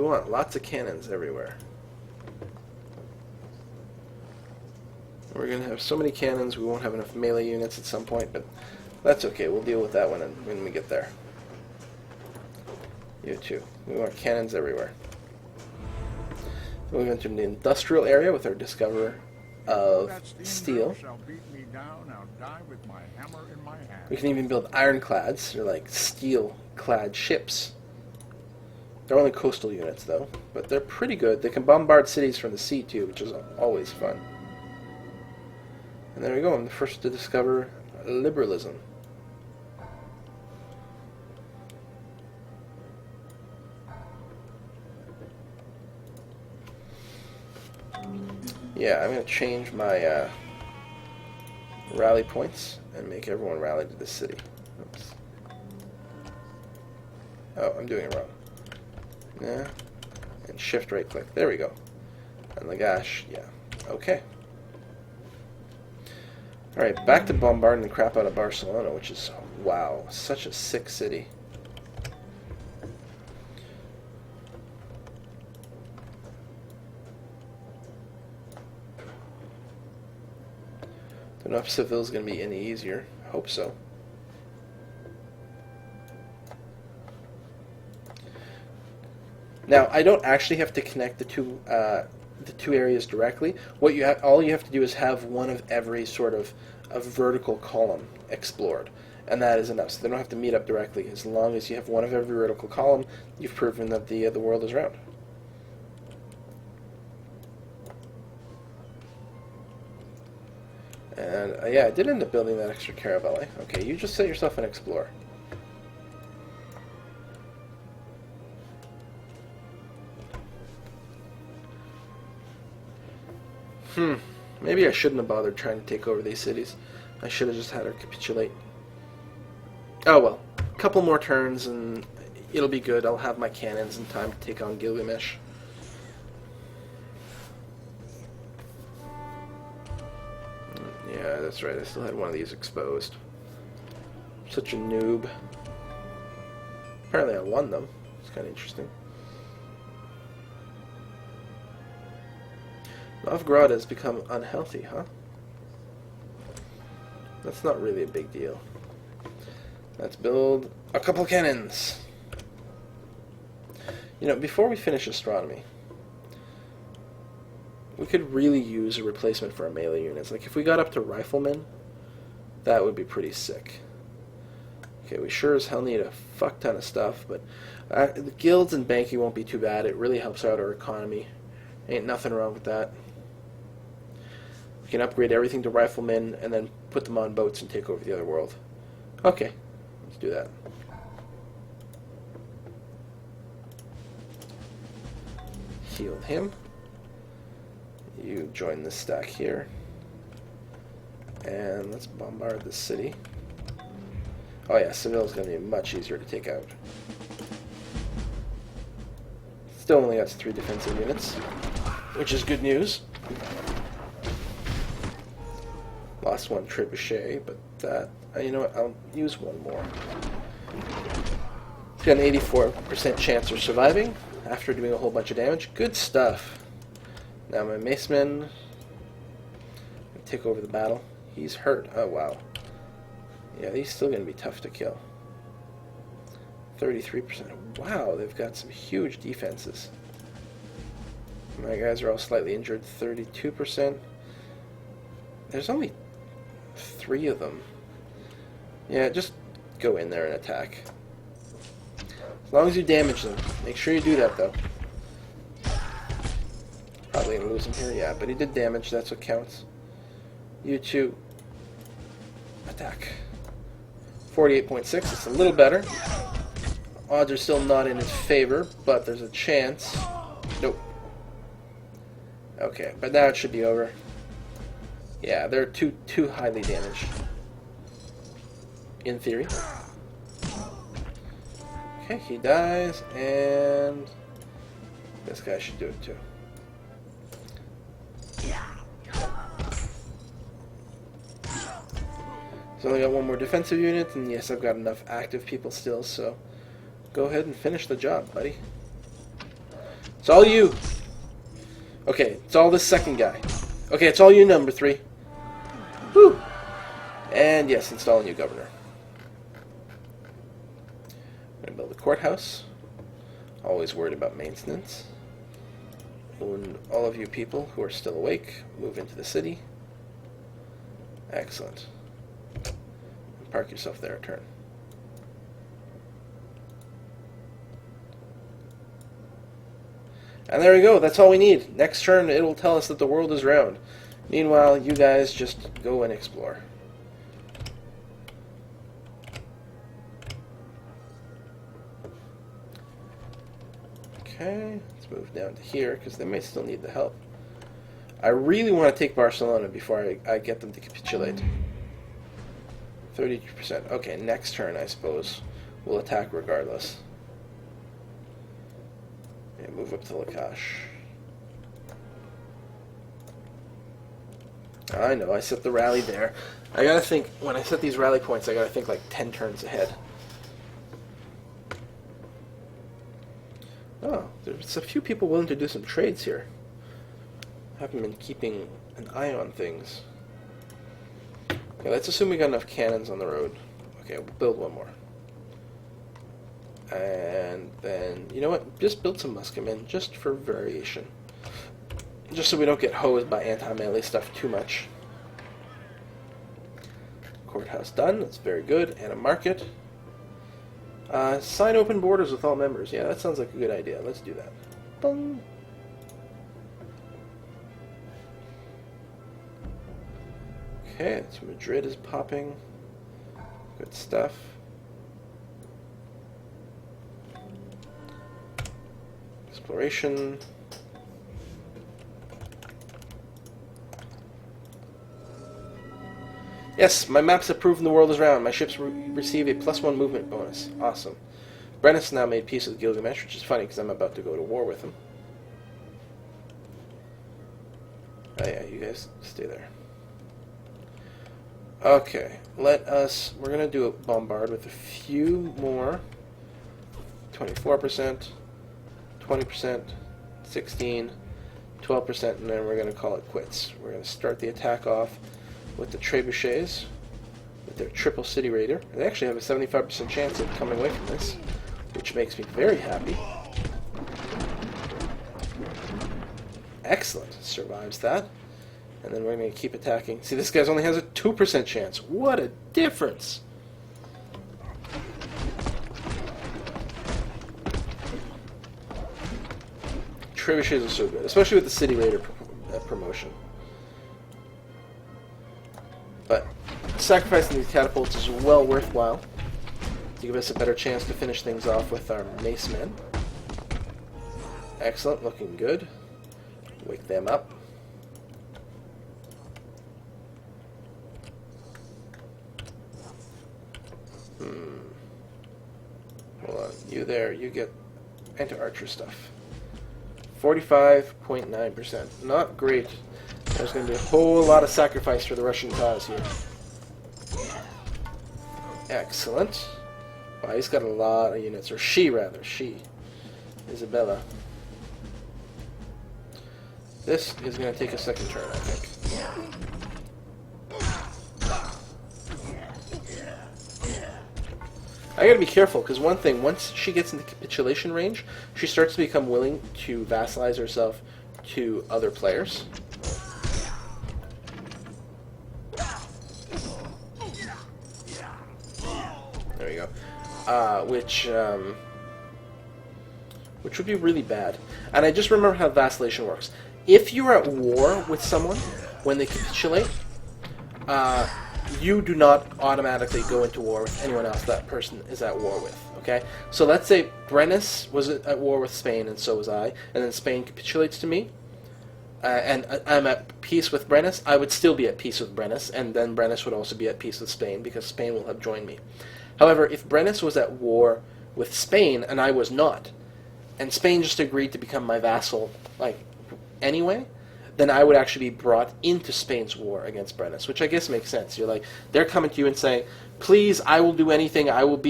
want? Lots of cannons everywhere. We're going to have so many cannons we won't have enough melee units at some point, but that's okay. We'll deal with that when we get there. You too. We want cannons everywhere. Moving into the industrial area with our discoverer of steel. We can even build ironclads, or like steel-clad ships. They're only coastal units, though, but they're pretty good. They can bombard cities from the sea, too, which is always fun. And there we go. I'm the first to discover liberalism. Yeah, I'm going to change my rally points and make everyone rally to this city. Oops. Oh, I'm doing it wrong. Yeah. And shift right click. There we go. And Lagash, yeah. Okay. Alright, back to bombarding the crap out of Barcelona, which is, wow, such a sick city. Don't know if Seville's going to be any easier. Hope so. Now, I don't actually have to connect the two areas directly. What you all you have to do is have one of every sort of a vertical column explored, and that is enough. So they don't have to meet up directly. As long as you have one of every vertical column, you've proven that the world is round. And yeah, I did end up building that extra caravel. Okay, you just set yourself an explorer. Maybe I shouldn't have bothered trying to take over these cities. I should have just had her capitulate. Oh well, a couple more turns and it'll be good. I'll have my cannons in time to take on Gilgamesh. Yeah, that's right. I still had one of these exposed. Such a noob. Apparently I won them. It's kind of interesting. Novgorod has become unhealthy, huh? That's not really a big deal. Let's build a couple cannons. You know, before we finish astronomy, we could really use a replacement for our melee units. Like, if we got up to riflemen, that would be pretty sick. Okay, we sure as hell need a fuck ton of stuff, but the guilds and banking won't be too bad. It really helps out our economy. Ain't nothing wrong with that. We can upgrade everything to riflemen and then put them on boats and take over the other world. Okay, let's do that. Heal him. You join this stack here. And let's bombard the city. Oh yeah, Seville's going to be much easier to take out. Still only got 3 defensive units, which is good news. Lost 1 trebuchet, but that, you know what, I'll use 1 more. It's got an 84% chance of surviving after doing a whole bunch of damage. Good stuff. Now my maceman take over the battle. He's hurt. Oh wow. Yeah, he's still going to be tough to kill. 33%. Wow, they've got some huge defenses. My guys are all slightly injured. 32%. There's only 3 of them. Yeah, just go in there and attack. As long as you damage them. Make sure you do that, though. Probably going to lose him here. Yeah, but he did damage. That's what counts. You two. Attack. 48.6. It's a little better. Odds are still not in his favor, but there's a chance. Nope. Okay, but now it should be over. Yeah, they're too highly damaged. In theory. Okay, he dies, and this guy should do it too. So I only got 1 more defensive unit, and yes, I've got enough active people still, so go ahead and finish the job, buddy. It's all you. Okay, it's all this second guy. Okay, it's all you, number 3. Whew. And yes, installing you, governor. I'm going to build a courthouse. Always worried about maintenance. And all of you people who are still awake, move into the city. Excellent. Park yourself there a turn. And there we go. That's all we need. Next turn, it will tell us that the world is round. Meanwhile, you guys just go and explore. Okay, let's move down to here, because they may still need the help. I really want to take Barcelona before I get them to capitulate. 32%. Okay, next turn, I suppose. We'll attack regardless. Yeah, move up to Lakash. I know, I set the rally there. I gotta think, when I set these rally points, I gotta think like 10 turns ahead. Oh, there's a few people willing to do some trades here. I haven't been keeping an eye on things. Okay, let's assume we got enough cannons on the road. Okay, we'll build one more. And then, you know what? Just build some musketmen, just for variation. Just so we don't get hosed by anti-melee stuff too much. Courthouse done, that's very good. And a market. Sign open borders with all members. Yeah, that sounds like a good idea. Let's do that. Boom. Okay, so Madrid is popping. Good stuff. Exploration. Yes, my maps have proven the world is round. My ships receive a +1 movement bonus. Awesome. Brennus now made peace with Gilgamesh, which is funny because I'm about to go to war with him. Oh yeah, you guys stay there. Okay, we're going to do a bombard with a few more. 24%, 20%, 16%, 12%, and then we're going to call it quits. We're going to start the attack off with the trebuchets, with their triple city raider. They actually have a 75% chance of coming away from this, which makes me very happy. Excellent, survives that. And then we're going to keep attacking. See, this guy only has a 2% chance. What a difference! Trebuchets are so good, especially with the city raider promotion. But sacrificing these catapults is well worthwhile to give us a better chance to finish things off with our mace men. Excellent, looking good. Wake them up. Hold on, you there, you get anti-archer stuff. 45.9%. Not great. There's going to be a whole lot of sacrifice for the Russian cause here. Excellent. Wow, he's got a lot of units. Or she, rather. She. Isabella. This is going to take a second turn, I think. I gotta be careful, because one thing, once she gets into capitulation range, she starts to become willing to vassalize herself to other players. There you go. Which would be really bad. And I just remember how vacillation works. If you're at war with someone, when they capitulate, you do not automatically go into war with anyone else that person is at war with, okay? So let's say Brennus was at war with Spain, and so was I, and then Spain capitulates to me, and I'm at peace with Brennus. I would still be at peace with Brennus, and then Brennus would also be at peace with Spain, because Spain will have joined me. However, if Brennus was at war with Spain, and I was not, and Spain just agreed to become my vassal, like, anyway, then I would actually be brought into Spain's war against Brennus, which I guess makes sense. You're like, they're coming to you and saying, please, I will do anything, I will be